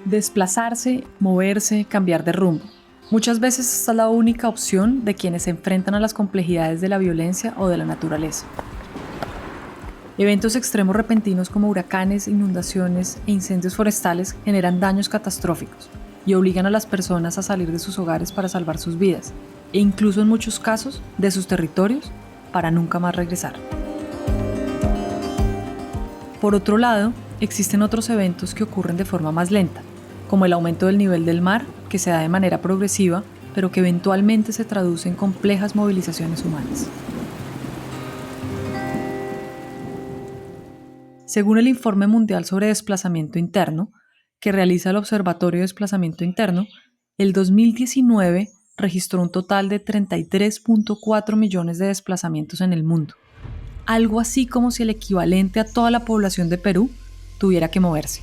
Desplazarse, moverse, cambiar de rumbo. Muchas veces esta es la única opción de quienes se enfrentan a las complejidades de la violencia o de la naturaleza. Eventos extremos repentinos como huracanes, inundaciones e incendios forestales generan daños catastróficos y obligan a las personas a salir de sus hogares para salvar sus vidas e incluso en muchos casos de sus territorios para nunca más regresar. Por otro lado, existen otros eventos que ocurren de forma más lenta, como el aumento del nivel del mar, que se da de manera progresiva, pero que eventualmente se traduce en complejas movilizaciones humanas. Según el Informe Mundial sobre Desplazamiento Interno, que realiza el Observatorio de Desplazamiento Interno, el 2019 registró un total de 33.4 millones de desplazamientos en el mundo. Algo así como si el equivalente a toda la población de Perú tuviera que moverse.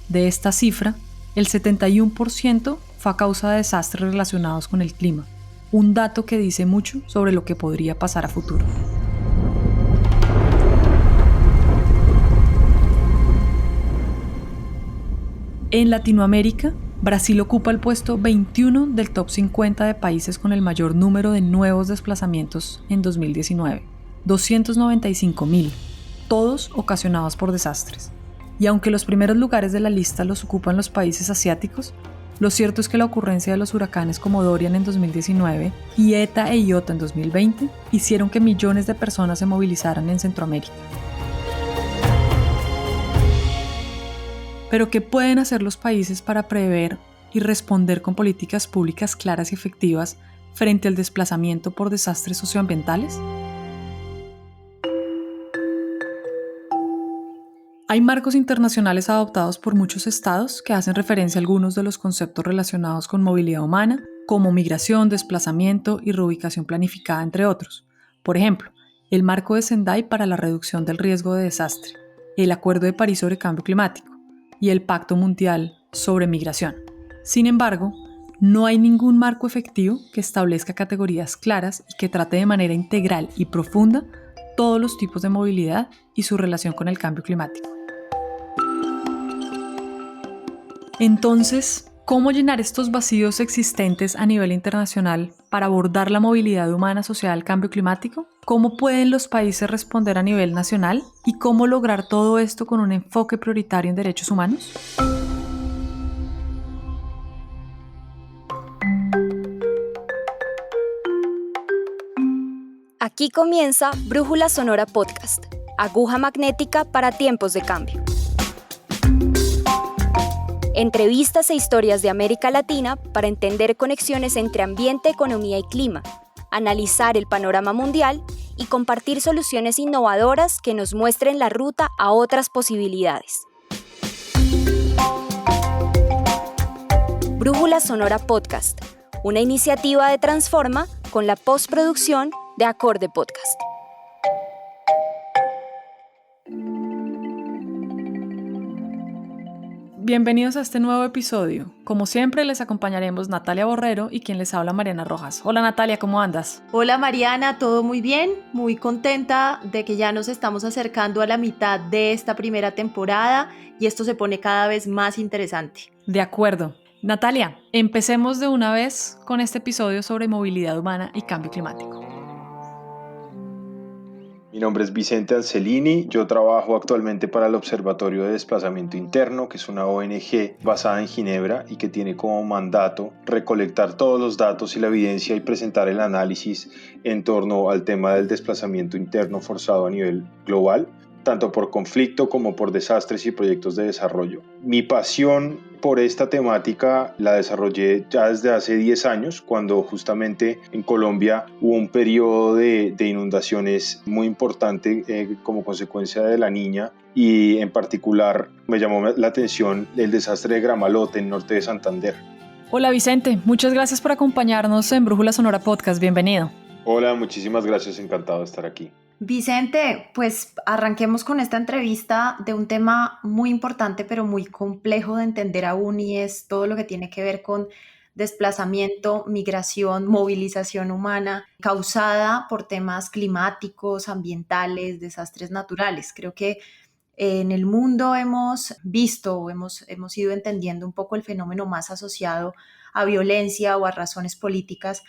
De esta cifra, el 71% fue a causa de desastres relacionados con el clima, un dato que dice mucho sobre lo que podría pasar a futuro. En Latinoamérica, Brasil ocupa el puesto 21 del top 50 de países con el mayor número de nuevos desplazamientos en 2019, 295.000, todos ocasionados por desastres. Y aunque los primeros lugares de la lista los ocupan los países asiáticos, lo cierto es que la ocurrencia de los huracanes como Dorian en 2019 y ETA e Iota en 2020 hicieron que millones de personas se movilizaran en Centroamérica. Pero ¿qué pueden hacer los países para prever y responder con políticas públicas claras y efectivas frente al desplazamiento por desastres socioambientales? Hay marcos internacionales adoptados por muchos estados que hacen referencia a algunos de los conceptos relacionados con movilidad humana, como migración, desplazamiento y reubicación planificada, entre otros. Por ejemplo, el Marco de Sendai para la reducción del riesgo de desastre, el Acuerdo de París sobre Cambio Climático y el Pacto Mundial sobre Migración. Sin embargo, no hay ningún marco efectivo que establezca categorías claras y que trate de manera integral y profunda todos los tipos de movilidad y su relación con el cambio climático. Entonces, ¿cómo llenar estos vacíos existentes a nivel internacional para abordar la movilidad humana asociada al cambio climático? ¿Cómo pueden los países responder a nivel nacional? ¿Y cómo lograr todo esto con un enfoque prioritario en derechos humanos? Aquí comienza Brújula Sonora Podcast, aguja magnética para tiempos de cambio. Entrevistas e historias de América Latina para entender conexiones entre ambiente, economía y clima, analizar el panorama mundial y compartir soluciones innovadoras que nos muestren la ruta a otras posibilidades. Brújula Sonora Podcast, una iniciativa de Transforma con la postproducción de Acorde Podcast. Bienvenidos a este nuevo episodio. Como siempre, les acompañaremos Natalia Borrero y quien les habla, Mariana Rojas. Hola Natalia, ¿cómo andas? Hola Mariana, todo muy bien, muy contenta de que ya nos estamos acercando a la mitad de esta primera temporada y esto se pone cada vez más interesante. De acuerdo. Natalia, empecemos de una vez con este episodio sobre movilidad humana y cambio climático. Mi nombre es Vicente Ancelini, yo trabajo actualmente para el Observatorio de Desplazamiento Interno, que es una ONG basada en Ginebra y que tiene como mandato recolectar todos los datos y la evidencia y presentar el análisis en torno al tema del desplazamiento interno forzado a nivel global, tanto por conflicto como por desastres y proyectos de desarrollo. Mi pasión por esta temática la desarrollé ya desde hace 10 años, cuando justamente en Colombia hubo un periodo de inundaciones muy importante como consecuencia de la Niña, y en particular me llamó la atención el desastre de Gramalote en norte de Santander. Hola Vicente, muchas gracias por acompañarnos en Brújula Sonora Podcast, bienvenido. Hola, muchísimas gracias, encantado de estar aquí. Vicente, pues arranquemos con esta entrevista de un tema muy importante pero muy complejo de entender aún, y es todo lo que tiene que ver con desplazamiento, migración, movilización humana causada por temas climáticos, ambientales, desastres naturales. Creo que En el mundo hemos visto, hemos ido entendiendo un poco el fenómeno más asociado a violencia o a razones políticas,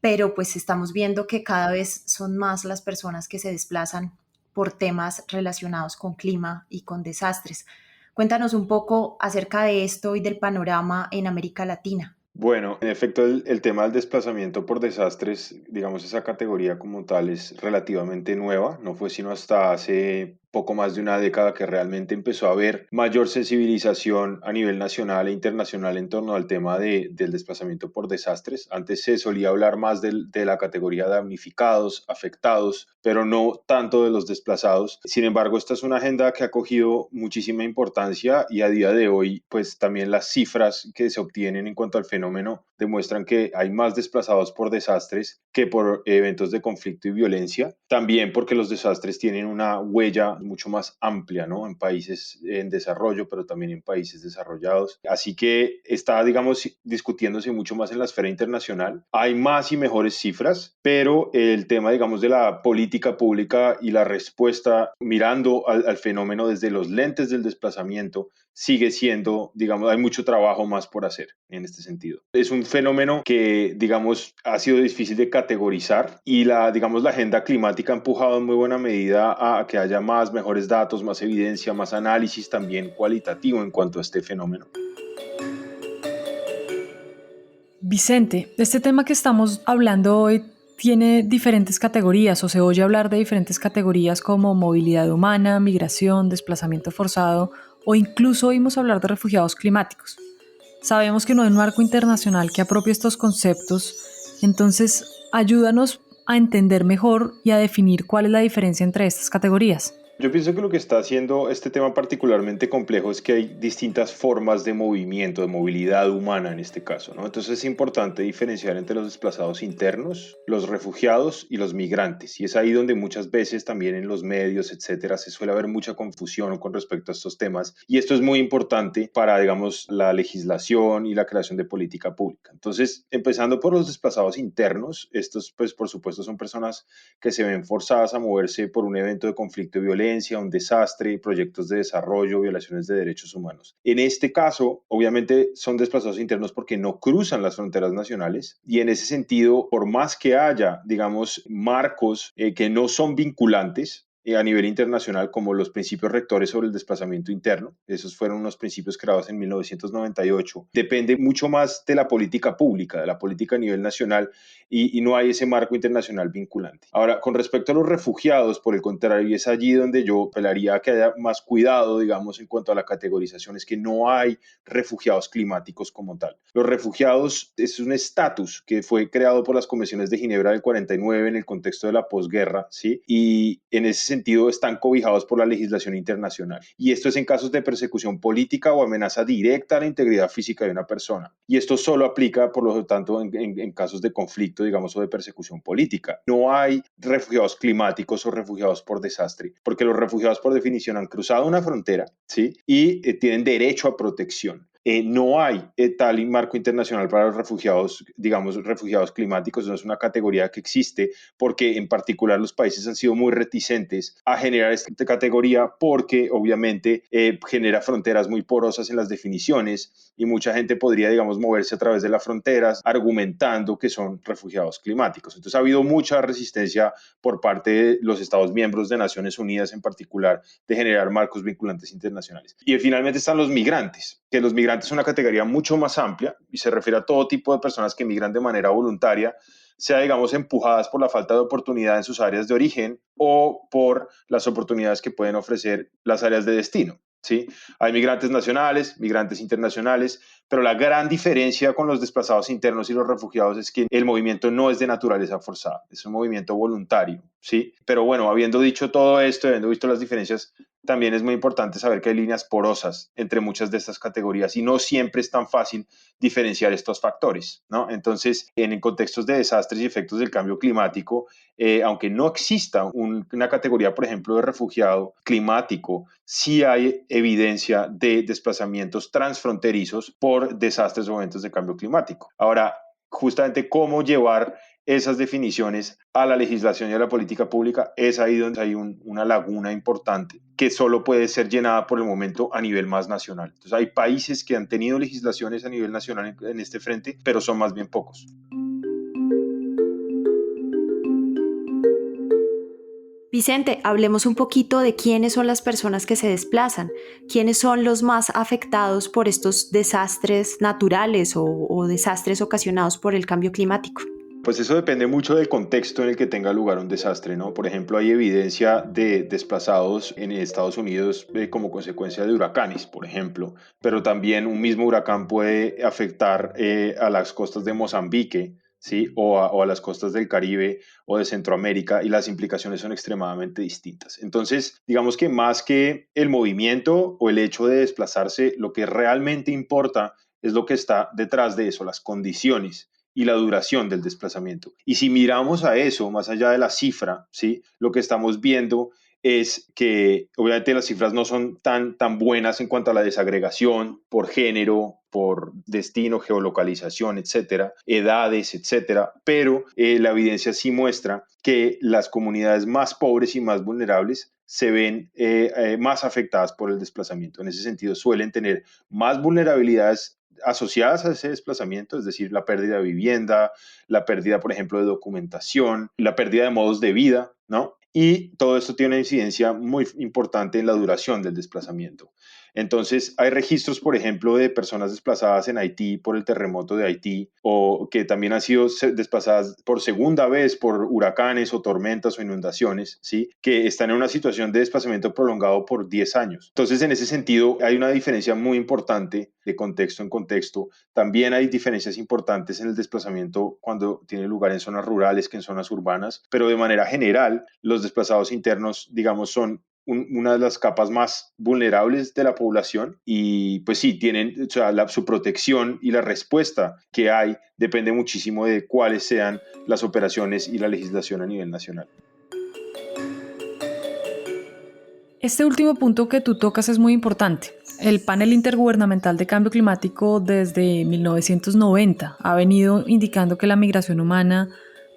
pero pues estamos viendo que cada vez son más las personas que se desplazan por temas relacionados con clima y con desastres. Cuéntanos un poco acerca de esto y del panorama en América Latina. Bueno, en efecto, el tema del desplazamiento por desastres, digamos, esa categoría como tal es relativamente nueva, no fue sino hasta hace poco más de una década que realmente empezó a haber mayor sensibilización a nivel nacional e internacional en torno al tema del desplazamiento por desastres. Antes se solía hablar más de la categoría de damnificados, afectados, pero no tanto de los desplazados. Sin embargo, esta es una agenda que ha cogido muchísima importancia y a día de hoy, pues también las cifras que se obtienen en cuanto al fenómeno demuestran que hay más desplazados por desastres que por eventos de conflicto y violencia. También porque los desastres tienen una huella mucho más amplia, ¿no? En países en desarrollo, pero también en países desarrollados. Así que está, digamos, discutiéndose mucho más en la esfera internacional. Hay más y mejores cifras, pero el tema, digamos, de la política pública y la respuesta mirando al fenómeno desde los lentes del desplazamiento sigue siendo, digamos, hay mucho trabajo más por hacer en este sentido. Es un fenómeno que, digamos, ha sido difícil de categorizar y digamos, la agenda climática ha empujado en muy buena medida a que haya más, mejores datos, más evidencia, más análisis también cualitativo en cuanto a este fenómeno. Vicente, este tema que estamos hablando hoy tiene diferentes categorías o se oye hablar de diferentes categorías como movilidad humana, migración, desplazamiento forzado o incluso oímos hablar de refugiados climáticos. Sabemos que no hay un marco internacional que apropie estos conceptos, entonces ayúdanos a entender mejor y a definir cuál es la diferencia entre estas categorías. Yo pienso que lo que está haciendo este tema particularmente complejo es que hay distintas formas de movimiento, de movilidad humana en este caso, ¿no? Entonces es importante diferenciar entre los desplazados internos, los refugiados y los migrantes. Y es ahí donde muchas veces también en los medios, etcétera, se suele haber mucha confusión con respecto a estos temas. Y esto es muy importante para, digamos, la legislación y la creación de política pública. Entonces, empezando por los desplazados internos, estos, pues, por supuesto, son personas que se ven forzadas a moverse por un evento de conflicto y violencia, un desastre, proyectos de desarrollo, violaciones de derechos humanos. En este caso, obviamente son desplazados internos porque no cruzan las fronteras nacionales y en ese sentido, por más que haya, digamos, marcos que no son vinculantes, a nivel internacional como los principios rectores sobre el desplazamiento interno. Esos fueron unos principios creados en 1998. Depende mucho más de la política pública, de la política a nivel nacional y no hay ese marco internacional vinculante. Ahora, con respecto a los refugiados, por el contrario, y es allí donde yo apelaría a que haya más cuidado, digamos, en cuanto a la categorización, es que no hay refugiados climáticos como tal. Los refugiados es un estatus que fue creado por las convenciones de Ginebra del 49 en el contexto de la posguerra, ¿sí? Y en ese sentido están cobijados por la legislación internacional. Y esto es en casos de persecución política o amenaza directa a la integridad física de una persona. Y esto solo aplica, por lo tanto, en casos de conflicto, digamos, o de persecución política. No hay refugiados climáticos o refugiados por desastre, porque los refugiados por definición han cruzado una frontera, ¿sí? Y tienen derecho a protección. No hay tal marco internacional para los refugiados, digamos, refugiados climáticos, no es una categoría que existe porque en particular los países han sido muy reticentes a generar esta categoría porque obviamente genera fronteras muy porosas en las definiciones y mucha gente podría, digamos, moverse a través de las fronteras argumentando que son refugiados climáticos. Entonces ha habido mucha resistencia por parte de los Estados miembros de Naciones Unidas en particular de generar marcos vinculantes internacionales. Y finalmente están los migrantes, que los migrantes es una categoría mucho más amplia y se refiere a todo tipo de personas que migran de manera voluntaria, sea, digamos, empujadas por la falta de oportunidad en sus áreas de origen o por las oportunidades que pueden ofrecer las áreas de destino. ¿Sí? Hay migrantes nacionales, migrantes internacionales, pero la gran diferencia con los desplazados internos y los refugiados es que el movimiento no es de naturaleza forzada, es un movimiento voluntario, ¿sí? Pero bueno, habiendo dicho todo esto, habiendo visto las diferencias, también es muy importante saber que hay líneas porosas entre muchas de estas categorías y no siempre es tan fácil diferenciar estos factores, ¿no? Entonces, en contextos de desastres y efectos del cambio climático, aunque no exista una categoría, por ejemplo, de refugiado climático, sí hay evidencia de desplazamientos transfronterizos por desastres o eventos de cambio climático. Ahora, justamente cómo llevar esas definiciones a la legislación y a la política pública, es ahí donde hay una laguna importante que solo puede ser llenada por el momento a nivel más nacional. Entonces hay países que han tenido legislaciones a nivel nacional en este frente, pero son más bien pocos. Vicente, hablemos un poquito de quiénes son las personas que se desplazan, quiénes son los más afectados por estos desastres naturales o desastres ocasionados por el cambio climático. Pues eso depende mucho del contexto en el que tenga lugar un desastre, ¿no? Por ejemplo, hay evidencia de desplazados en Estados Unidos como consecuencia de huracanes, por ejemplo, pero también un mismo huracán puede afectar a las costas de Mozambique, ¿sí? O a las costas del Caribe o de Centroamérica, y las implicaciones son extremadamente distintas. Entonces, digamos que más que el movimiento o el hecho de desplazarse, lo que realmente importa es lo que está detrás de eso, las condiciones y la duración del desplazamiento. Y si miramos a eso, más allá de la cifra, ¿sí? Lo que estamos viendo es que obviamente las cifras no son tan buenas en cuanto a la desagregación por género, por destino, geolocalización, etcétera, edades, etcétera, pero la evidencia sí muestra que las comunidades más pobres y más vulnerables se ven más afectadas por el desplazamiento. En ese sentido, suelen tener más vulnerabilidades asociadas a ese desplazamiento, es decir, la pérdida de vivienda, la pérdida, por ejemplo, de documentación, la pérdida de modos de vida, ¿no? Y todo esto tiene una incidencia muy importante en la duración del desplazamiento. Entonces, hay registros, por ejemplo, de personas desplazadas en Haití por el terremoto de Haití, o que también han sido desplazadas por segunda vez por huracanes o tormentas o inundaciones, ¿sí? Que están en una situación de desplazamiento prolongado por 10 años. Entonces, en ese sentido, hay una diferencia muy importante de contexto en contexto. También hay diferencias importantes en el desplazamiento cuando tiene lugar en zonas rurales que en zonas urbanas, pero de manera general, los desplazados internos, digamos, son una de las capas más vulnerables de la población, y pues sí, tienen, o sea, su protección y la respuesta que hay depende muchísimo de cuáles sean las operaciones y la legislación a nivel nacional. Este último punto que tú tocas es muy importante. El Panel Intergubernamental de Cambio Climático desde 1990 ha venido indicando que la migración humana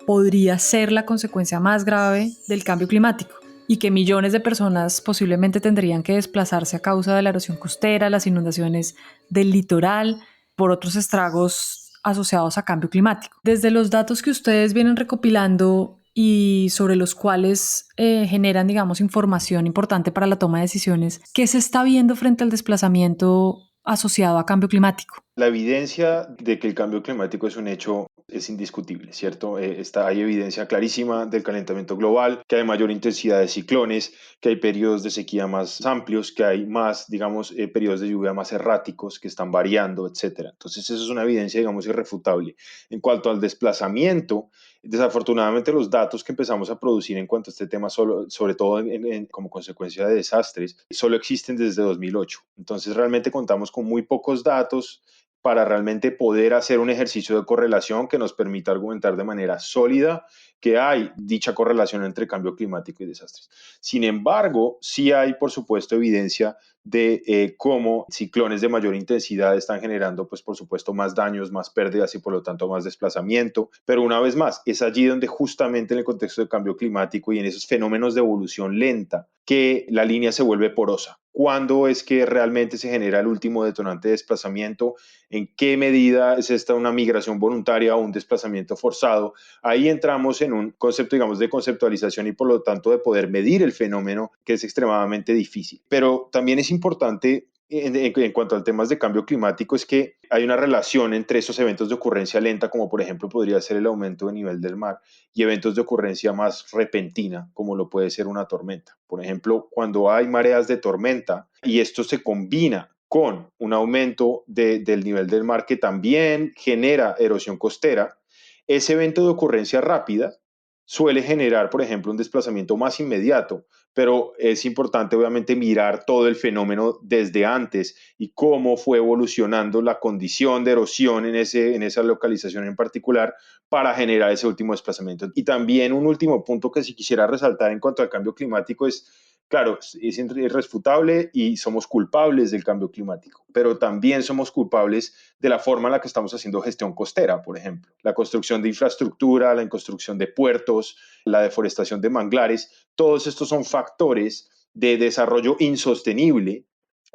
podría ser la consecuencia más grave del cambio climático y que millones de personas posiblemente tendrían que desplazarse a causa de la erosión costera, las inundaciones del litoral, por otros estragos asociados a cambio climático. Desde los datos que ustedes vienen recopilando y sobre los cuales generan, digamos, información importante para la toma de decisiones, ¿qué se está viendo frente al desplazamiento asociado a cambio climático? La evidencia de que el cambio climático es un hecho es indiscutible, ¿cierto? Hay evidencia clarísima del calentamiento global, que hay mayor intensidad de ciclones, que hay periodos de sequía más amplios, que hay más, digamos, periodos de lluvia más erráticos que están variando, etcétera. Entonces, eso es una evidencia, digamos, irrefutable. En cuanto al desplazamiento, desafortunadamente los datos que empezamos a producir en cuanto a este tema, sobre todo como consecuencia de desastres, solo existen desde 2008. Entonces, realmente contamos con muy pocos datos para realmente poder hacer un ejercicio de correlación que nos permita argumentar de manera sólida que hay dicha correlación entre cambio climático y desastres. Sin embargo, sí hay, por supuesto, evidencia de cómo ciclones de mayor intensidad están generando, pues, por supuesto, más daños, más pérdidas y, por lo tanto, más desplazamiento. Pero una vez más, es allí donde justamente en el contexto de cambio climático y en esos fenómenos de evolución lenta que la línea se vuelve porosa. ¿Cuándo es que realmente se genera el último detonante de desplazamiento? ¿En qué medida es esta una migración voluntaria o un desplazamiento forzado? Ahí entramos en un concepto, digamos, de conceptualización y por lo tanto de poder medir el fenómeno, que es extremadamente difícil. Pero también es importante en cuanto a temas de cambio climático, es que hay una relación entre esos eventos de ocurrencia lenta, como por ejemplo podría ser el aumento de nivel del mar, y eventos de ocurrencia más repentina, como lo puede ser una tormenta. Por ejemplo, cuando hay mareas de tormenta y esto se combina con un aumento del nivel del mar que también genera erosión costera, ese evento de ocurrencia rápida suele generar, por ejemplo, un desplazamiento más inmediato, pero es importante obviamente mirar todo el fenómeno desde antes y cómo fue evolucionando la condición de erosión en esa localización en particular para generar ese último desplazamiento. Y también un último punto que sí quisiera resaltar en cuanto al cambio climático es Claro, es irrefutable y somos culpables del cambio climático, pero también somos culpables de la forma en la que estamos haciendo gestión costera, por ejemplo. La construcción de infraestructura, la construcción de puertos, la deforestación de manglares, todos estos son factores de desarrollo insostenible,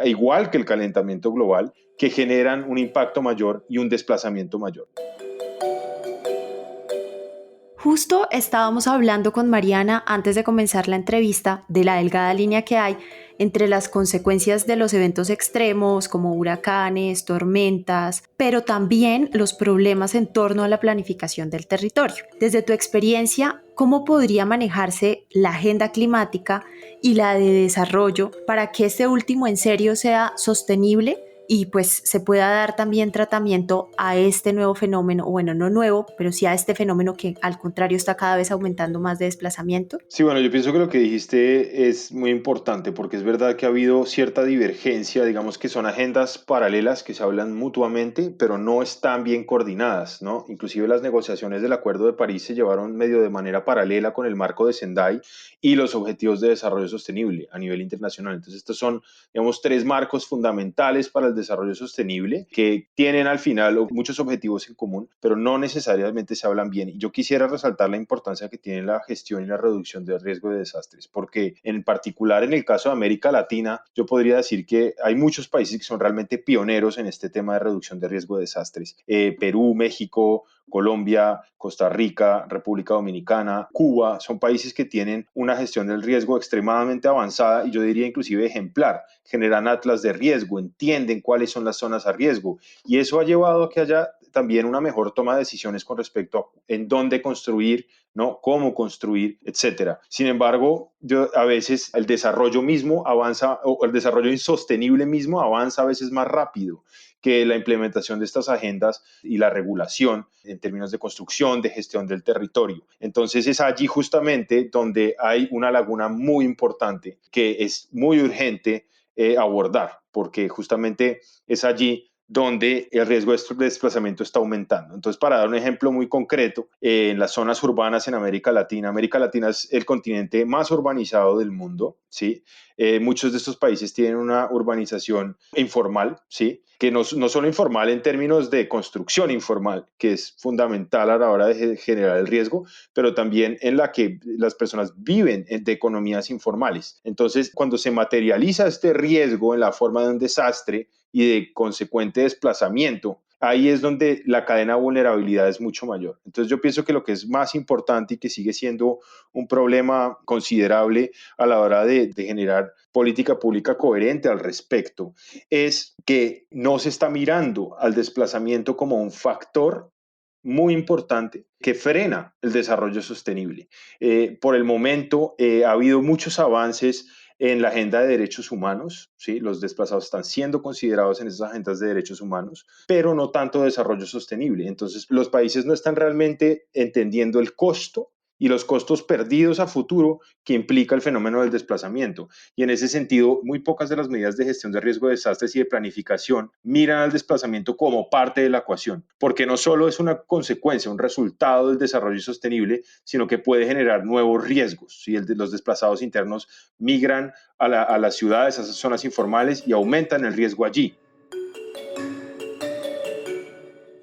igual que el calentamiento global, que generan un impacto mayor y un desplazamiento mayor. Justo estábamos hablando con Mariana antes de comenzar la entrevista de la delgada línea que hay entre las consecuencias de los eventos extremos como huracanes, tormentas, pero también los problemas en torno a la planificación del territorio. Desde tu experiencia, ¿cómo podría manejarse la agenda climática y la de desarrollo para que este último en serio sea sostenible y pues se pueda dar también tratamiento a este nuevo fenómeno, o bueno, no nuevo, pero sí a este fenómeno que al contrario está cada vez aumentando más de desplazamiento? Sí, bueno, yo pienso que lo que dijiste es muy importante porque es verdad que ha habido cierta divergencia, digamos que son agendas paralelas que se hablan mutuamente, pero no están bien coordinadas, ¿no? Inclusive las negociaciones del Acuerdo de París se llevaron medio de manera paralela con el marco de Sendai y los Objetivos de Desarrollo Sostenible a nivel internacional. Entonces, estos son, digamos, tres marcos fundamentales para el desarrollo sostenible que tienen al final muchos objetivos en común, pero no necesariamente se hablan bien. Y yo quisiera resaltar la importancia que tiene la gestión y la reducción del riesgo de desastres, porque en particular en el caso de América Latina, yo podría decir que hay muchos países que son realmente pioneros en este tema de reducción de riesgo de desastres. Perú, México, Colombia, Costa Rica, República Dominicana, Cuba, son países que tienen una gestión del riesgo extremadamente avanzada y yo diría inclusive ejemplar. Generan atlas de riesgo, entienden cuáles son las zonas a riesgo y eso ha llevado a que haya también una mejor toma de decisiones con respecto a en dónde construir, ¿no? Cómo construir, etcétera. Sin embargo, a veces el desarrollo mismo avanza, o el desarrollo insostenible mismo avanza a veces más rápido que la implementación de estas agendas y la regulación en términos de construcción, de gestión del territorio. Entonces es allí justamente donde hay una laguna muy importante que es muy urgente abordar, porque justamente es allí donde el riesgo de desplazamiento está aumentando. Entonces, para dar un ejemplo muy concreto, en las zonas urbanas en América Latina es el continente más urbanizado del mundo, ¿sí? Muchos de estos países tienen una urbanización informal, ¿sí? Que no solo informal en términos de construcción informal, que es fundamental a la hora de generar el riesgo, pero también en la que las personas viven de economías informales. Entonces, cuando se materializa este riesgo en la forma de un desastre y de consecuente desplazamiento, ahí es donde la cadena de vulnerabilidad es mucho mayor. Entonces yo pienso que lo que es más importante y que sigue siendo un problema considerable a la hora de generar política pública coherente al respecto es que no se está mirando al desplazamiento como un factor muy importante que frena el desarrollo sostenible. Por el momento ha habido muchos avances en la agenda de derechos humanos, ¿sí? Los desplazados están siendo considerados en esas agendas de derechos humanos, pero no tanto desarrollo sostenible. Entonces, los países no están realmente entendiendo el costo y los costos perdidos a futuro que implica el fenómeno del desplazamiento. Y en ese sentido, muy pocas de las medidas de gestión de riesgo de desastres y de planificación miran al desplazamiento como parte de la ecuación, porque no solo es una consecuencia, un resultado del desarrollo sostenible, sino que puede generar nuevos riesgos. ¿Sí? Los desplazados internos migran a las ciudades, a esas zonas informales y aumentan el riesgo allí.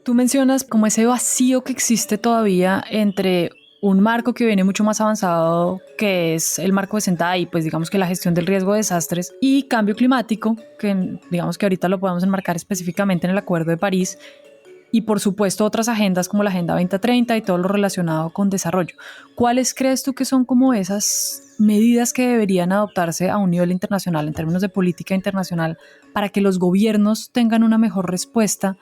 Tú mencionas como ese vacío que existe todavía entre un marco que viene mucho más avanzado, que es el marco de Sendai, pues digamos que la gestión del riesgo de desastres, y cambio climático, que digamos que ahorita lo podemos enmarcar específicamente en el Acuerdo de París, y por supuesto otras agendas como la Agenda 2030 y todo lo relacionado con desarrollo. ¿Cuáles crees tú que son como esas medidas que deberían adoptarse a un nivel internacional en términos de política internacional para que los gobiernos tengan una mejor respuesta,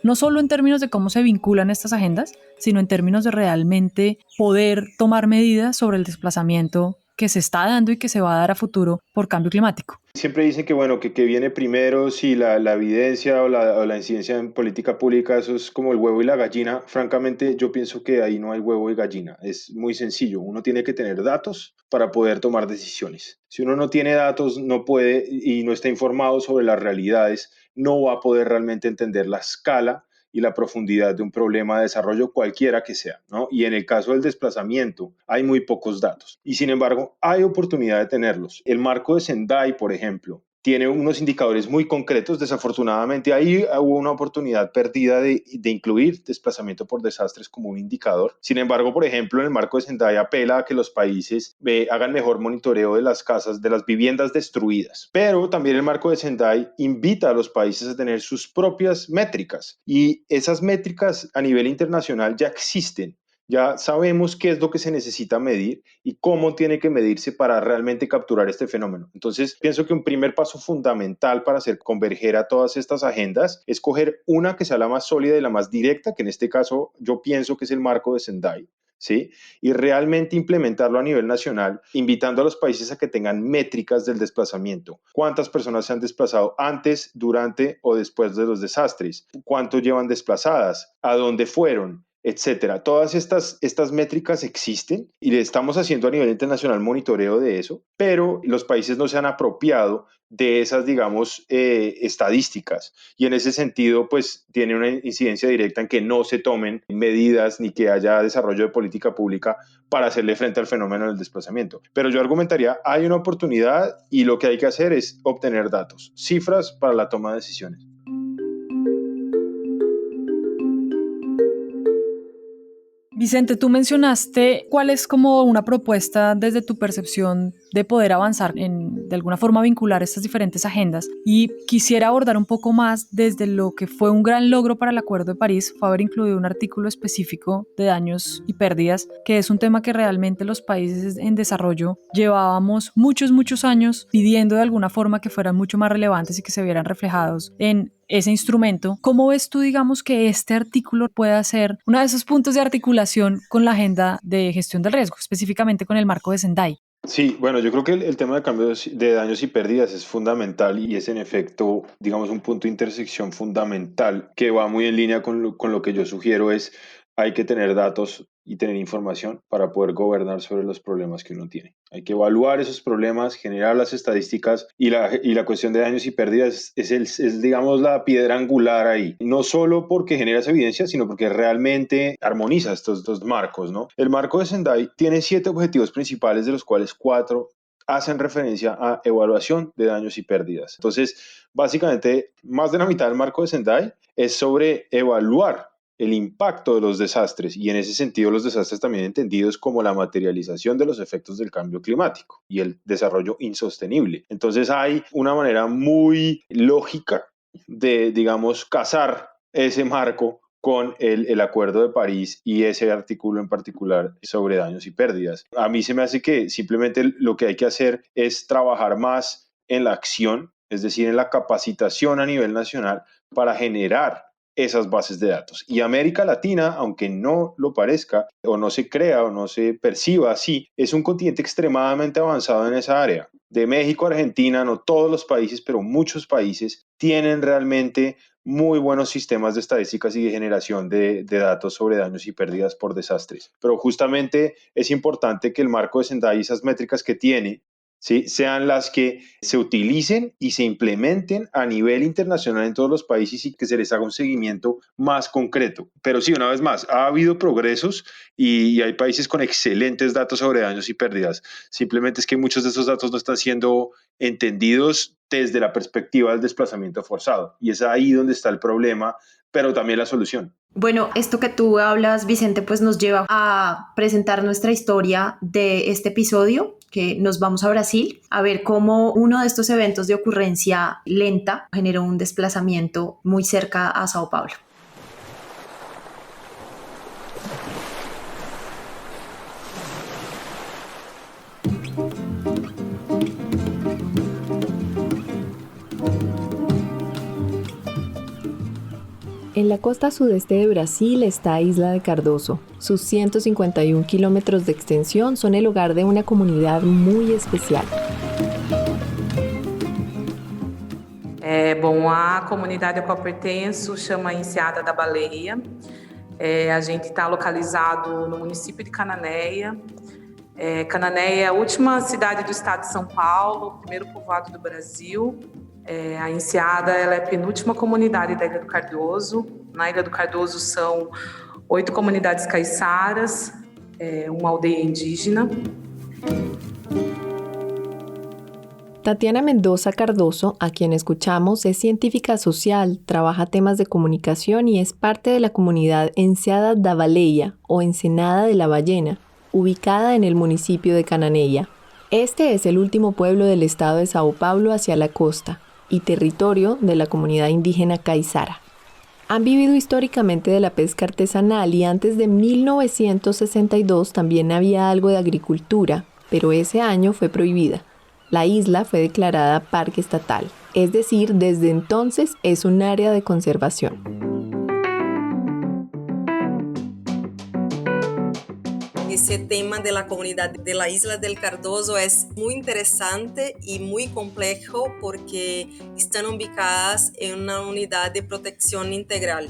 no solo en términos de cómo se vinculan estas agendas, sino en términos de realmente poder tomar medidas sobre el desplazamiento que se está dando y que se va a dar a futuro por cambio climático? Siempre dicen que, bueno, que viene primero si la evidencia o la incidencia en política pública, eso es como el huevo y la gallina. Francamente, yo pienso que ahí no hay huevo y gallina. Es muy sencillo. Uno tiene que tener datos para poder tomar decisiones. Si uno no tiene datos, no puede y no está informado sobre las realidades, no va a poder realmente entender la escala y la profundidad de un problema de desarrollo cualquiera que sea, ¿no? Y en el caso del desplazamiento hay muy pocos datos y sin embargo hay oportunidad de tenerlos. El marco de Sendai, por ejemplo, tiene unos indicadores muy concretos. Desafortunadamente ahí hubo una oportunidad perdida de incluir desplazamiento por desastres como un indicador. Sin embargo, por ejemplo, en el marco de Sendai apela a que los países hagan mejor monitoreo de las casas, de las viviendas destruidas. Pero también el marco de Sendai invita a los países a tener sus propias métricas y esas métricas a nivel internacional ya existen. Ya sabemos qué es lo que se necesita medir y cómo tiene que medirse para realmente capturar este fenómeno. Entonces, pienso que un primer paso fundamental para hacer converger a todas estas agendas es coger una que sea la más sólida y la más directa, que en este caso yo pienso que es el marco de Sendai, ¿sí? Y realmente implementarlo a nivel nacional, invitando a los países a que tengan métricas del desplazamiento. ¿Cuántas personas se han desplazado antes, durante o después de los desastres? ¿Cuánto llevan desplazadas? ¿A dónde fueron? Etcétera. Todas estas métricas existen y le estamos haciendo a nivel internacional monitoreo de eso, pero los países no se han apropiado de esas, digamos, estadísticas. Y en ese sentido, pues, tiene una incidencia directa en que no se tomen medidas ni que haya desarrollo de política pública para hacerle frente al fenómeno del desplazamiento. Pero yo argumentaría, hay una oportunidad y lo que hay que hacer es obtener datos, cifras para la toma de decisiones. Vicente, tú mencionaste cuál es como una propuesta desde tu percepción de poder avanzar de alguna forma vincular estas diferentes agendas y quisiera abordar un poco más desde lo que fue un gran logro para el Acuerdo de París, fue haber incluido un artículo específico de daños y pérdidas, que es un tema que realmente los países en desarrollo llevábamos muchos años pidiendo de alguna forma que fueran mucho más relevantes y que se vieran reflejados en ese instrumento. ¿Cómo ves tú, digamos, que este artículo pueda ser uno de esos puntos de articulación con la agenda de gestión del riesgo, específicamente con el marco de Sendai? Sí, bueno, yo creo que el tema de cambios de daños y pérdidas es fundamental y es en efecto, digamos, un punto de intersección fundamental que va muy en línea con lo que yo sugiero es hay que tener datos y tener información para poder gobernar sobre los problemas que uno tiene. Hay que evaluar esos problemas, generar las estadísticas y la cuestión de daños y pérdidas es, digamos, la piedra angular ahí. No solo porque genera esa evidencia, sino porque realmente armoniza estos dos marcos, ¿no? El marco de Sendai tiene 7 objetivos principales, de los cuales 4 hacen referencia a evaluación de daños y pérdidas. Entonces, básicamente, más de la mitad del marco de Sendai es sobre evaluar el impacto de los desastres y en ese sentido los desastres también entendidos como la materialización de los efectos del cambio climático y el desarrollo insostenible. Entonces hay una manera muy lógica de, digamos, casar ese marco con el Acuerdo de París y ese artículo en particular sobre daños y pérdidas. A mí se me hace que simplemente lo que hay que hacer es trabajar más en la acción, es decir, en la capacitación a nivel nacional para generar esas bases de datos. Y América Latina, aunque no lo parezca, o no se crea, o no se perciba así, es un continente extremadamente avanzado en esa área. De México a Argentina, no todos los países, pero muchos países tienen realmente muy buenos sistemas de estadísticas y de generación de datos sobre daños y pérdidas por desastres. Pero justamente es importante que el marco de Sendai y esas métricas que tiene, ¿sí?, sean las que se utilicen y se implementen a nivel internacional en todos los países y que se les haga un seguimiento más concreto. Pero sí, una vez más, ha habido progresos y hay países con excelentes datos sobre daños y pérdidas. Simplemente es que muchos de esos datos no están siendo entendidos desde la perspectiva del desplazamiento forzado. Y es ahí donde está el problema, pero también la solución. Bueno, esto que tú hablas, Vicente, pues nos lleva a presentar nuestra historia de este episodio, que nos vamos a Brasil a ver cómo uno de estos eventos de ocurrencia lenta generó un desplazamiento muy cerca a Sao Paulo. En la costa sudeste de Brasil está Isla de Cardoso. Sus 151 kilómetros de extensión son el hogar de una comunidad muy especial. Bom, a comunidade a qual pertenço chama Enseada da Baleia. A gente está localizado no município de Cananéia. Cananéia é a última cidade do estado de São Paulo, o primeiro povoado do Brasil. A Enseada ela é a penúltima comunidade da Ilha do Cardoso. Na Ilha do Cardoso são 8 comunidades caiçaras, uma aldeia indígena. Tatiana Mendoza Cardoso, a quien escuchamos, es científica social, trabaja temas de comunicación y es parte de la comunidad Enseada da Baleia o Ensenada de la Ballena, ubicada en el municipio de Cananeia. Este es el último pueblo del estado de Sao Paulo hacia la costa y territorio de la comunidad indígena caiçara. Han vivido históricamente de la pesca artesanal y antes de 1962 también había algo de agricultura, pero ese año fue prohibida. La isla fue declarada parque estatal, es decir, desde entonces es un área de conservación. Ese tema de la comunidad de la Isla del Cardoso es muy interesante y muy complejo porque están ubicadas en una unidad de protección integral,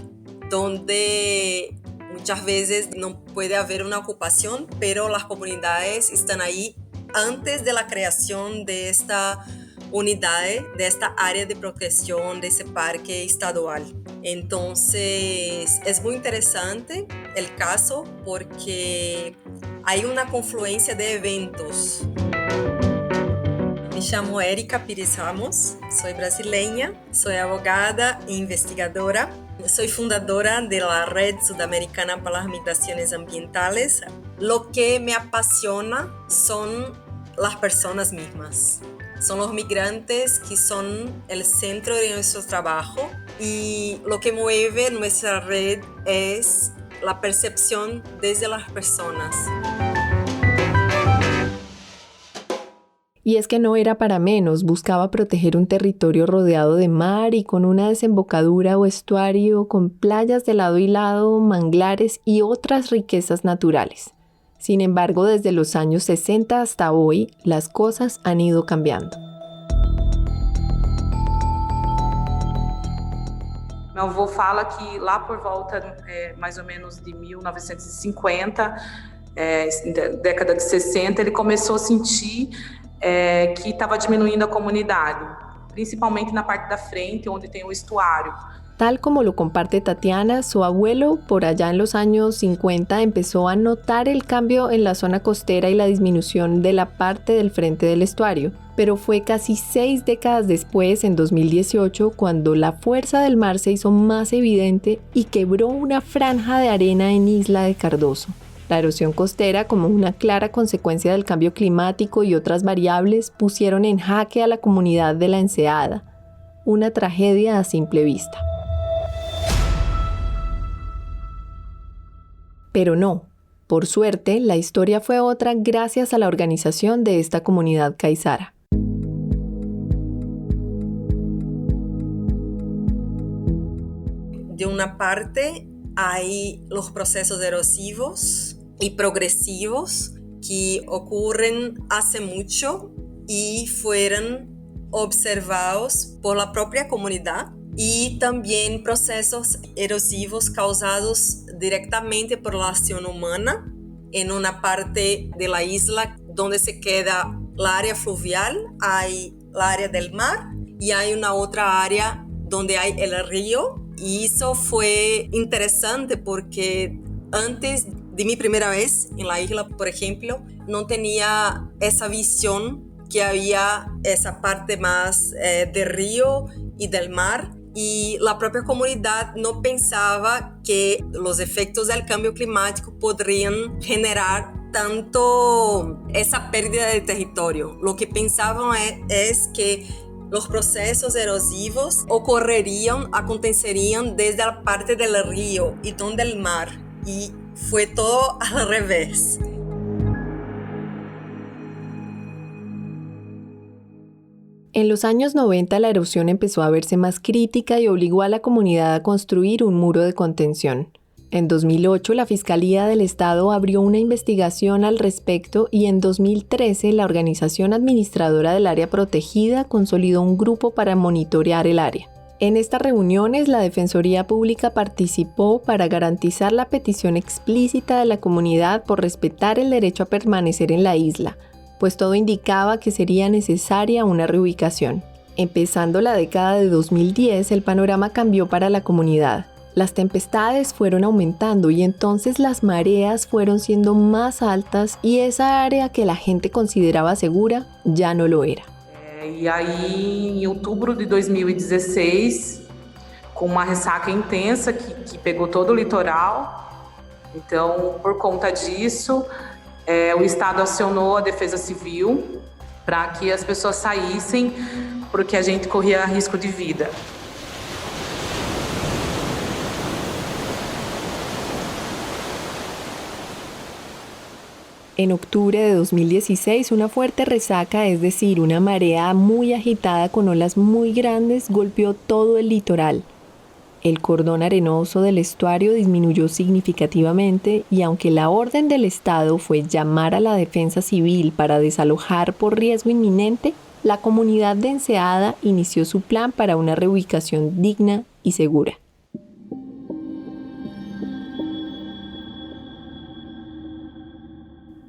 donde muchas veces no puede haber una ocupación, pero las comunidades están ahí antes de la creación de esta unidad, de esta área de protección, de ese parque estadual. Entonces, es muy interesante el caso porque hay una confluencia de eventos. Me llamo Erika Pires Ramos, soy brasileña, soy abogada e investigadora. Soy fundadora de la Red Sudamericana para las Migraciones Ambientales. Lo que me apasiona son las personas mismas. Son los migrantes que son el centro de nuestro trabajo y lo que mueve nuestra red es la percepción desde las personas. Y es que no era para menos, buscaba proteger un territorio rodeado de mar y con una desembocadura o estuario con playas de lado y lado, manglares y otras riquezas naturales. Sin embargo, desde los años 60 hasta hoy, las cosas han ido cambiando. Meu avô fala que lá por volta mais ou menos de 1950, década de 60, ele começou a sentir que estava diminuindo a comunidade, principalmente na parte da frente, onde tem o estuário. Tal como lo comparte Tatiana, su abuelo por allá en los años 50 empezó a notar el cambio en la zona costera y la disminución de la parte del frente del estuario. Pero fue casi 6 décadas después, en 2018, cuando la fuerza del mar se hizo más evidente y quebró una franja de arena en Isla de Cardoso. La erosión costera, como una clara consecuencia del cambio climático y otras variables, pusieron en jaque a la comunidad de la Enseada. Una tragedia a simple vista. Pero no, por suerte, la historia fue otra gracias a la organización de esta comunidad caiçara. De una parte, hay los procesos erosivos y progresivos que ocurren hace mucho y fueron observados por la propia comunidad, y también procesos erosivos causados directamente por la acción humana en una parte de la isla donde se queda la área fluvial, hay la área del mar y hay una otra área donde hay el río. Y eso fue interesante porque antes de mi primera vez en la isla, por ejemplo, no tenía esa visión que había esa parte más del río y del mar. Y la propia comunidad no pensaba que los efectos del cambio climático podrían generar tanto esa pérdida de territorio. Lo que pensaban es que los procesos erosivos acontecerían desde la parte del río y no del mar. Y fue todo al revés. En los años 90 la erosión empezó a verse más crítica y obligó a la comunidad a construir un muro de contención. En 2008 la Fiscalía del Estado abrió una investigación al respecto y en 2013 la organización administradora del área protegida consolidó un grupo para monitorear el área. En estas reuniones la Defensoría Pública participó para garantizar la petición explícita de la comunidad por respetar el derecho a permanecer en la isla, pues todo indicaba que sería necesaria una reubicación. Empezando la década de 2010, el panorama cambió para la comunidad. Las tempestades fueron aumentando y entonces las mareas fueron siendo más altas y esa área que la gente consideraba segura ya no lo era. E aí, em outubro de 2016, com uma ressaca intensa que pegou todo o litoral, então, por conta disso, o Estado acionou a Defesa Civil para que as pessoas saíssem, porque a gente corria risco de vida. En octubre de 2016, una fuerte resaca, es decir, una marea muy agitada con olas muy grandes, golpeó todo el litoral. El cordón arenoso del estuario disminuyó significativamente y aunque la orden del Estado fue llamar a la defensa civil para desalojar por riesgo inminente, la comunidad de Enseada inició su plan para una reubicación digna y segura.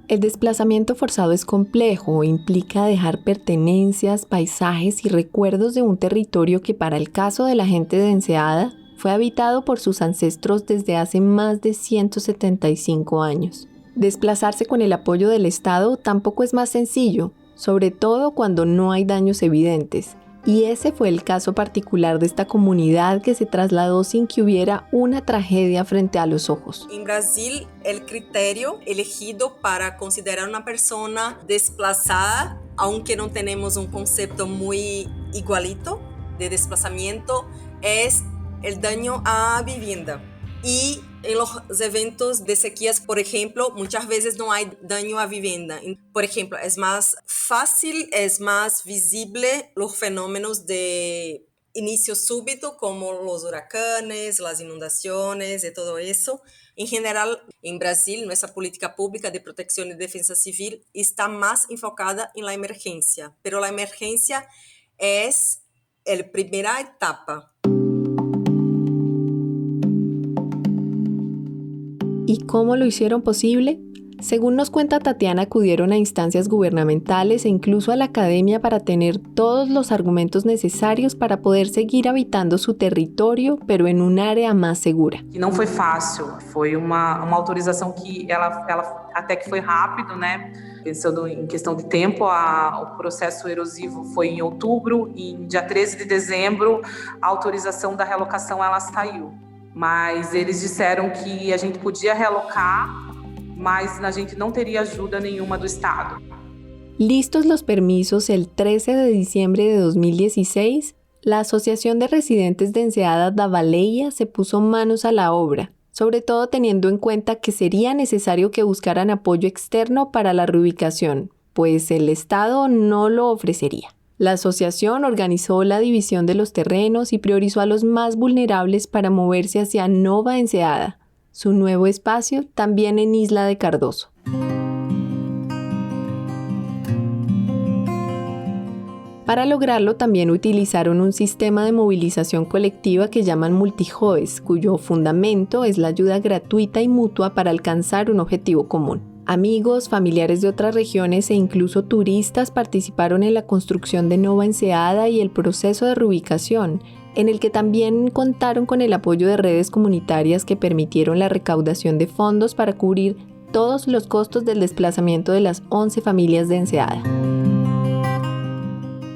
El desplazamiento forzado es complejo, implica dejar pertenencias, paisajes y recuerdos de un territorio que para el caso de la gente de Enseada fue habitado por sus ancestros desde hace más de 175 años. Desplazarse con el apoyo del Estado tampoco es más sencillo, sobre todo cuando no hay daños evidentes. Y ese fue el caso particular de esta comunidad que se trasladó sin que hubiera una tragedia frente a los ojos. En Brasil, el criterio elegido para considerar una persona desplazada, aunque no tenemos un concepto muy igualito de desplazamiento, es el daño a vivienda. Y en los eventos de sequías, por ejemplo, muchas veces no hay daño a vivienda. Por ejemplo, es más fácil, es más visible los fenómenos de inicio súbito, como los huracanes, las inundaciones y todo eso. En general, en Brasil, nuestra política pública de protección y defensa civil está más enfocada en la emergencia, pero la emergencia es la primera etapa. ¿Y cómo lo hicieron posible? Según nos cuenta Tatiana, acudieron a instancias gubernamentales e incluso a la academia para tener todos los argumentos necesarios para poder seguir habitando su territorio, pero en un área más segura. Que não foi fácil, foi uma autorização que ela até que foi rápido, né? Pensando em questão de tempo, o processo erosivo foi em outubro e em dia 13 de dezembro a autorização da realocação ela saiu. Mas eles disseram que a gente podia realocar, mas a gente não teria ajuda nenhuma do Estado. Listos los permisos el 13 de diciembre de 2016, la Asociación de Residentes de Enseada da Baleia se puso manos a la obra, sobre todo teniendo en cuenta que sería necesario que buscaran apoyo externo para la reubicación, pues el Estado no lo ofrecería. La asociación organizó la división de los terrenos y priorizó a los más vulnerables para moverse hacia Nova Enseada, su nuevo espacio también en Isla de Cardoso. Para lograrlo también utilizaron un sistema de movilización colectiva que llaman multijoes, cuyo fundamento es la ayuda gratuita y mutua para alcanzar un objetivo común. Amigos, familiares de otras regiones e incluso turistas participaron en la construcción de Nova Enseada y el proceso de reubicación, en el que también contaron con el apoyo de redes comunitarias que permitieron la recaudación de fondos para cubrir todos los costos del desplazamiento de las 11 familias de Enseada.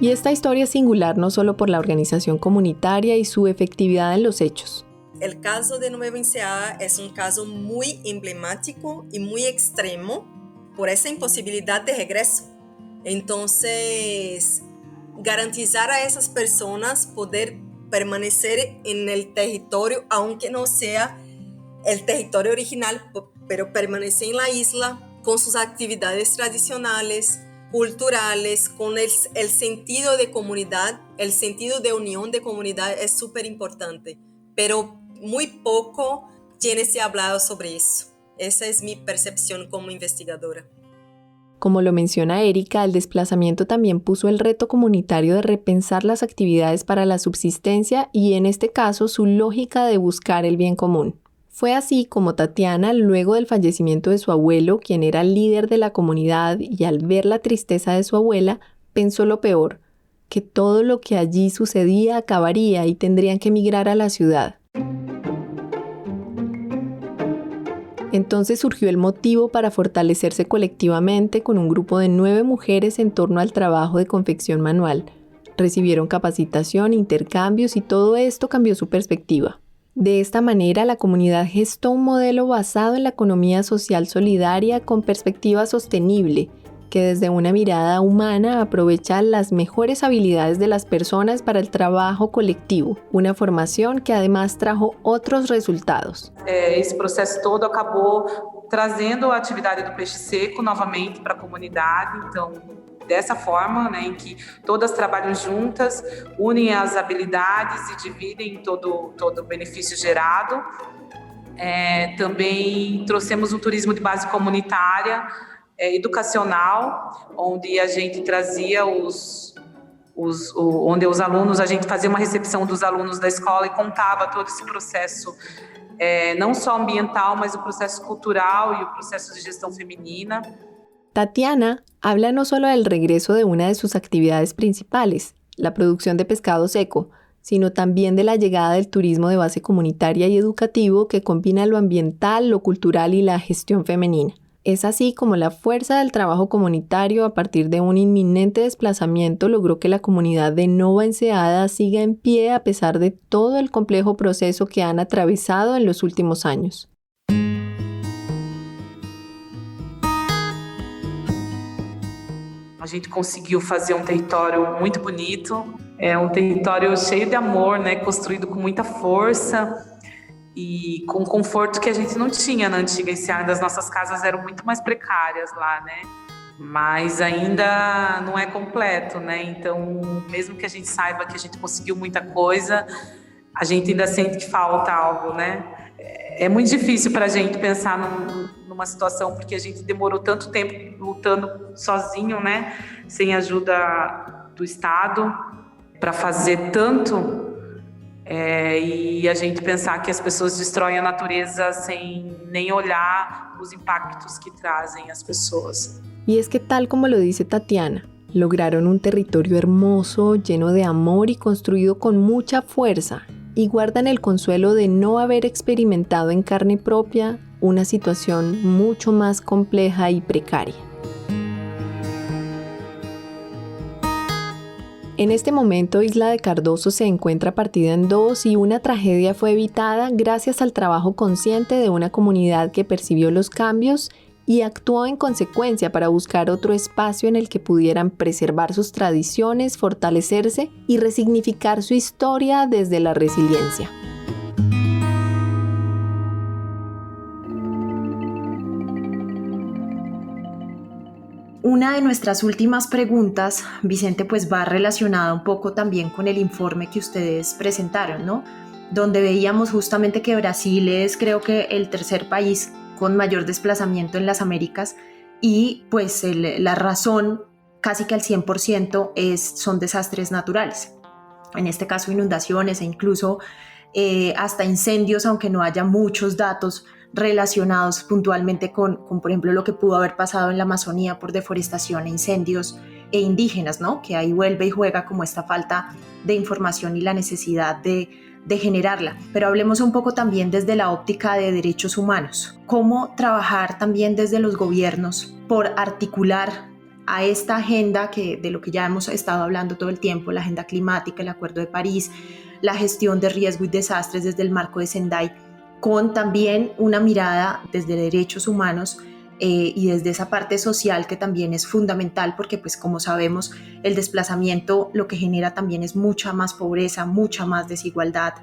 Y esta historia es singular no solo por la organización comunitaria y su efectividad en los hechos. El caso de Nueva Enseada es un caso muy emblemático y muy extremo por esa imposibilidad de regreso. Entonces, garantizar a esas personas poder permanecer en el territorio, aunque no sea el territorio original, pero permanecer en la isla con sus actividades tradicionales, culturales, con el sentido de comunidad, el sentido de unión de comunidad es súper importante, pero muy poco tiene se hablado sobre eso. Esa es mi percepción como investigadora. Como lo menciona Erika, el desplazamiento también puso el reto comunitario de repensar las actividades para la subsistencia y en este caso su lógica de buscar el bien común. Fue así como Tatiana, luego del fallecimiento de su abuelo, quien era el líder de la comunidad y al ver la tristeza de su abuela, pensó lo peor. que todo lo que allí sucedía acabaría y tendrían que emigrar a la ciudad. Entonces surgió el motivo para fortalecerse colectivamente con un grupo de 9 mujeres en torno al trabajo de confección manual. Recibieron capacitación, intercambios y todo esto cambió su perspectiva. De esta manera, la comunidad gestó un modelo basado en la economía social solidaria con perspectiva sostenible, que desde una mirada humana aprovecha las mejores habilidades de las personas para el trabajo colectivo, una formación que además trajo otros resultados. Esse processo todo acabou trazendo a atividade do peixe seco novamente para a comunidade, então dessa forma, né, em que todas trabalham juntas, unem as habilidades e dividem todo o benefício gerado. Também trouxemos um turismo de base comunitária, educacional, onde a gente trazia onde os alunos, a gente fazia uma recepção dos alunos da escola e contava todo esse processo, não só ambiental, mas o processo cultural y el proceso de gestión femenina. Tatiana habla no solo del regreso de una de sus actividades principales, la producción de pescado seco, sino también de la llegada del turismo de base comunitaria y educativo que combina lo ambiental, lo cultural y la gestión femenina. Es así como la fuerza del trabajo comunitario a partir de un inminente desplazamiento logró que la comunidad de Nova Enseada siga en pie a pesar de todo el complejo proceso que han atravesado en los últimos años. A gente conseguiu fazer território muito bonito, território cheio de amor, né, construído com muita força e com conforto que a gente não tinha na antiga Enseada. As nossas casas eram muito mais precárias lá, né? Mas ainda não é completo, né? Então, mesmo que a gente saiba que a gente conseguiu muita coisa, a gente ainda sente que falta algo, né? É muito difícil para a gente pensar numa situação, porque a gente demorou tanto tempo lutando sozinho, né? Sem ajuda do Estado, para fazer tanto. E a gente pensar que as pessoas destroem a natureza sem nem olhar os impactos que trazem as pessoas. Y es que tal como lo dice Tatiana, lograron un territorio hermoso, lleno de amor y construido con mucha fuerza, y guardan el consuelo de no haber experimentado en carne propia una situación mucho más compleja y precaria. En este momento, Isla de Cardoso se encuentra partida en dos y una tragedia fue evitada gracias al trabajo consciente de una comunidad que percibió los cambios y actuó en consecuencia para buscar otro espacio en el que pudieran preservar sus tradiciones, fortalecerse y resignificar su historia desde la resiliencia. Una de nuestras últimas preguntas, Vicente, pues va relacionada un poco también con el informe que ustedes presentaron, ¿no? Donde veíamos justamente que Brasil es, creo que, el tercer país con mayor desplazamiento en las Américas y pues la razón casi que al 100% son desastres naturales. En este caso inundaciones e incluso hasta incendios, aunque no haya muchos datos relacionados puntualmente con, por ejemplo, lo que pudo haber pasado en la Amazonía por deforestación e incendios e indígenas, ¿no? Que ahí vuelve y juega como esta falta de información y la necesidad de generarla. Pero hablemos un poco también desde la óptica de derechos humanos. ¿Cómo trabajar también desde los gobiernos por articular a esta agenda de lo que ya hemos estado hablando todo el tiempo, la agenda climática, el Acuerdo de París, la gestión de riesgo y desastres desde el marco de Sendai, con también una mirada desde derechos humanos y desde esa parte social que también es fundamental porque, pues, como sabemos, el desplazamiento lo que genera también es mucha más pobreza, mucha más desigualdad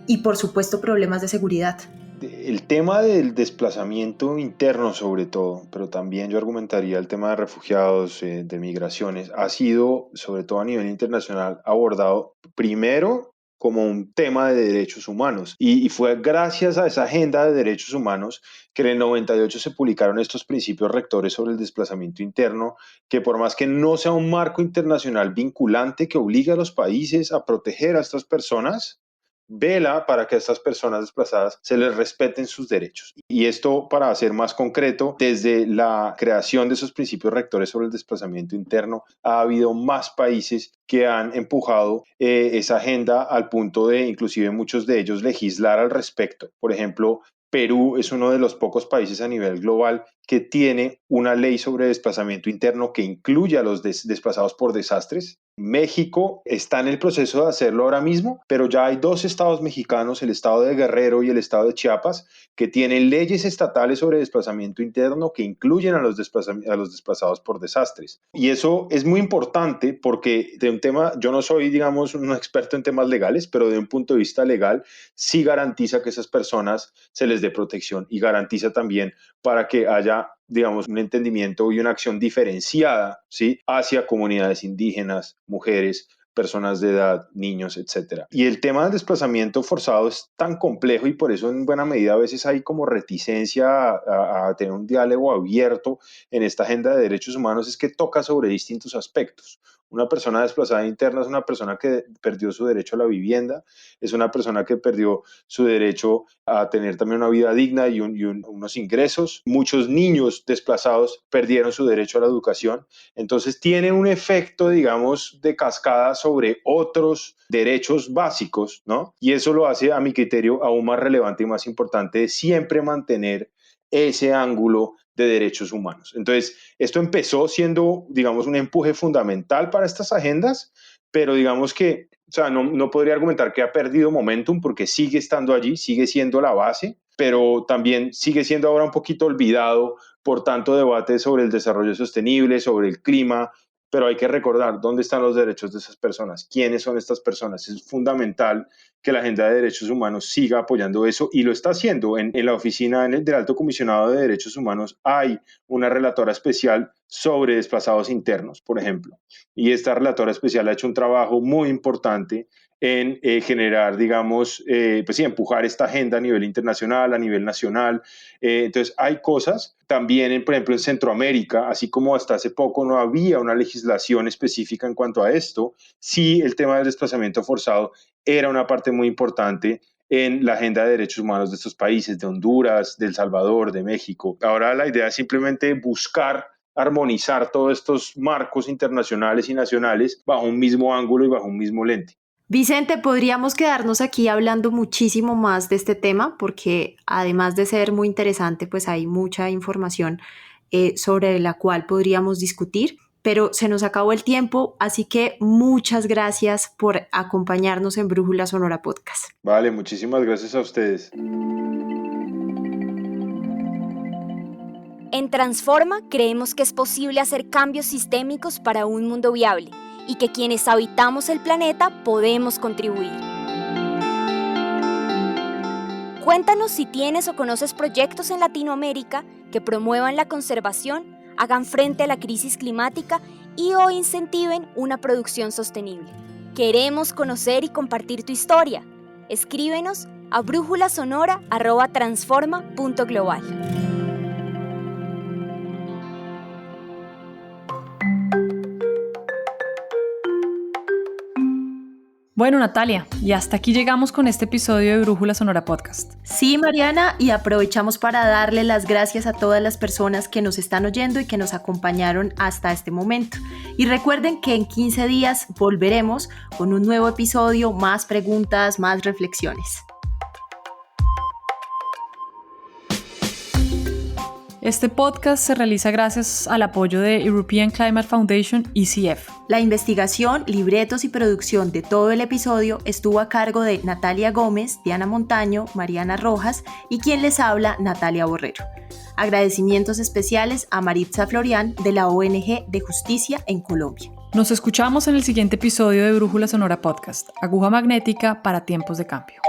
y, por supuesto, problemas de seguridad? El tema del desplazamiento interno sobre todo, pero también yo argumentaría el tema de refugiados, de migraciones, ha sido, sobre todo a nivel internacional, abordado primero como un tema de derechos humanos. Y fue gracias a esa agenda de derechos humanos que en el 98 se publicaron estos principios rectores sobre el desplazamiento interno, que por más que no sea un marco internacional vinculante que obligue a los países a proteger a estas personas, vela para que a estas personas desplazadas se les respeten sus derechos. Y esto, para ser más concreto, desde la creación de esos principios rectores sobre el desplazamiento interno, ha habido más países que han empujado esa agenda al punto de, inclusive muchos de ellos, legislar al respecto. Por ejemplo, Perú es uno de los pocos países a nivel global que tiene una ley sobre desplazamiento interno que incluye a los desplazados por desastres. México está en el proceso de hacerlo ahora mismo, pero ya hay 2 estados mexicanos, el estado de Guerrero y el estado de Chiapas, que tienen leyes estatales sobre desplazamiento interno que incluyen a los desplazados por desastres. Y eso es muy importante porque de un tema, yo no soy, digamos, un experto en temas legales, pero de un punto de vista legal sí garantiza que esas personas se les dé protección y garantiza también para que haya, digamos, un entendimiento y una acción diferenciada, ¿sí?, hacia comunidades indígenas, mujeres, personas de edad, niños, etc. Y el tema del desplazamiento forzado es tan complejo y por eso en buena medida a veces hay como reticencia a tener un diálogo abierto en esta agenda de derechos humanos, es que toca sobre distintos aspectos. Una persona desplazada interna es una persona que perdió su derecho a la vivienda, es una persona que perdió su derecho a tener también una vida digna y unos ingresos. Muchos niños desplazados perdieron su derecho a la educación. Entonces tiene un efecto, digamos, de cascada sobre otros derechos básicos, ¿no? Y eso lo hace, a mi criterio, aún más relevante y más importante de siempre mantener ese ángulo de derechos humanos. Entonces, esto empezó siendo, digamos, un empuje fundamental para estas agendas, pero digamos que, o sea, no podría argumentar que ha perdido momentum porque sigue estando allí, sigue siendo la base, pero también sigue siendo ahora un poquito olvidado por tanto debate sobre el desarrollo sostenible, sobre el clima, pero hay que recordar dónde están los derechos de esas personas, quiénes son estas personas. Es fundamental que la agenda de derechos humanos siga apoyando eso y lo está haciendo. En la oficina del Alto Comisionado de Derechos Humanos hay una relatora especial sobre desplazados internos, por ejemplo, y esta relatora especial ha hecho un trabajo muy importante en generar, digamos, pues sí, empujar esta agenda a nivel internacional, a nivel nacional. Entonces, hay cosas también, por ejemplo, en Centroamérica, así como hasta hace poco no había una legislación específica en cuanto a esto, sí el tema del desplazamiento forzado era una parte muy importante en la agenda de derechos humanos de estos países, de Honduras, de El Salvador, de México. Ahora la idea es simplemente buscar armonizar todos estos marcos internacionales y nacionales bajo un mismo ángulo y bajo un mismo lente. Vicente, podríamos quedarnos aquí hablando muchísimo más de este tema porque además de ser muy interesante, pues hay mucha información sobre la cual podríamos discutir, pero se nos acabó el tiempo, así que muchas gracias por acompañarnos en Brújula Sonora Podcast. Vale, muchísimas gracias a ustedes. En Transforma creemos que es posible hacer cambios sistémicos para un mundo viable y que quienes habitamos el planeta podemos contribuir. Cuéntanos si tienes o conoces proyectos en Latinoamérica que promuevan la conservación, hagan frente a la crisis climática y o incentiven una producción sostenible. Queremos conocer y compartir tu historia. Escríbenos a brújulasonora@transforma.global. Bueno, Natalia, y hasta aquí llegamos con este episodio de Brújula Sonora Podcast. Sí, Mariana, y aprovechamos para darle las gracias a todas las personas que nos están oyendo y que nos acompañaron hasta este momento. Y recuerden que en 15 días volveremos con un nuevo episodio, más preguntas, más reflexiones. Este podcast se realiza gracias al apoyo de European Climate Foundation, ECF. La investigación, libretos y producción de todo el episodio estuvo a cargo de Natalia Gómez, Diana Montaño, Mariana Rojas y quien les habla, Natalia Borrero. Agradecimientos especiales a Maritza Florian de la ONG de Justicia en Colombia. Nos escuchamos en el siguiente episodio de Brújula Sonora Podcast, aguja magnética para tiempos de cambio.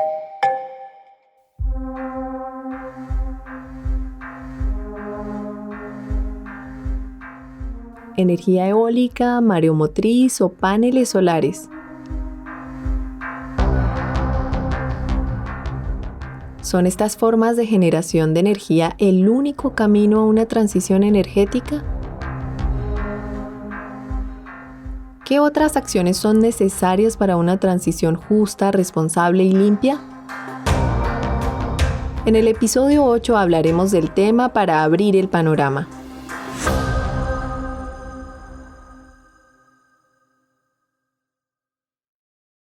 Energía eólica, mareomotriz o paneles solares. ¿Son estas formas de generación de energía el único camino a una transición energética? ¿Qué otras acciones son necesarias para una transición justa, responsable y limpia? En el episodio 8 hablaremos del tema para abrir el panorama.